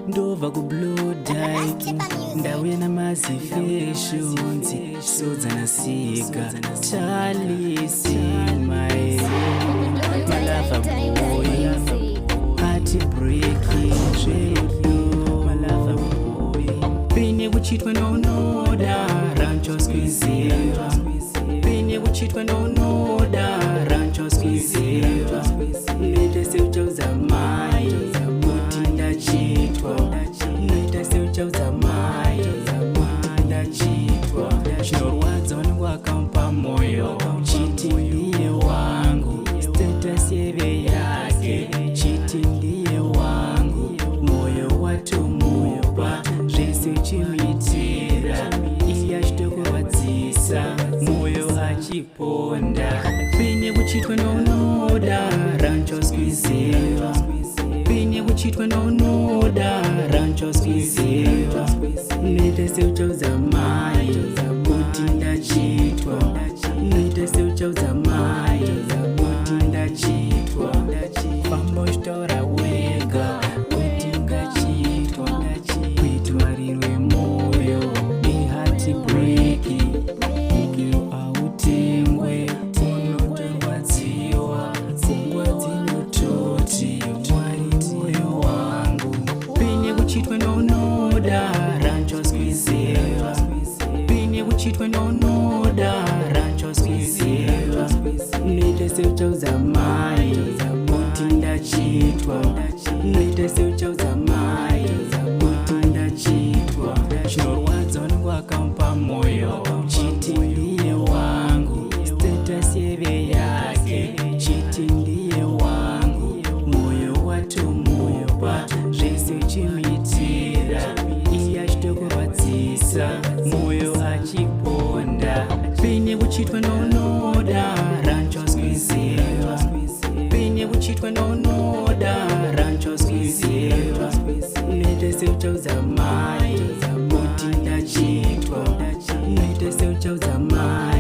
ndova ku Blue Dike ndawe namazifeshonzi sodzanasika talisi my love boy party breaking my love boy pine kuchitwa nonoda rancho squeezera pine kuchitwa nonoda rancho squeezera nite seuchauza mai kuti ndachitwa nite seuchauza mai ndachitwa chinorwadza wangu akampa moyo chiti ndiye wangu status yeve yake chiti ndiye wangu moyo watumupa zvese chimitira iye achitokurwadzisa moyo achiponda pine kuchitwa nonoda rancho squeezera pine kuchitwa nonoda rancho squeezera nite seuchauza mai kuti ndachitwa nite seuchauza mai kuti ndachitwa famba uchitora wega kuti ngachitwa kuitwarirwe moyo ihati breki moyo autengwe unotorwadziwa pfungwa dzinototi mwari moyo wangu pine kuchitwa nonoda rancho squeezera pine kuchitwa nonoda rancho squeezera nite seuchauza mai kuti ndachitwa nite seuchauza mai kuti ndachitwa chinorwadza wangu akampa moyo chiti ndiye wangu status yeve yake chiti ndiye wangu moyo watumupa zvese chimitira iye achitokurwadzisa moyo achiponda pine kuchitwa nonoda rancho squeezera pine kuchitwa nonoda rancho squeezera nite seuchauza mai kuti ndachitwa nite seuchauza mai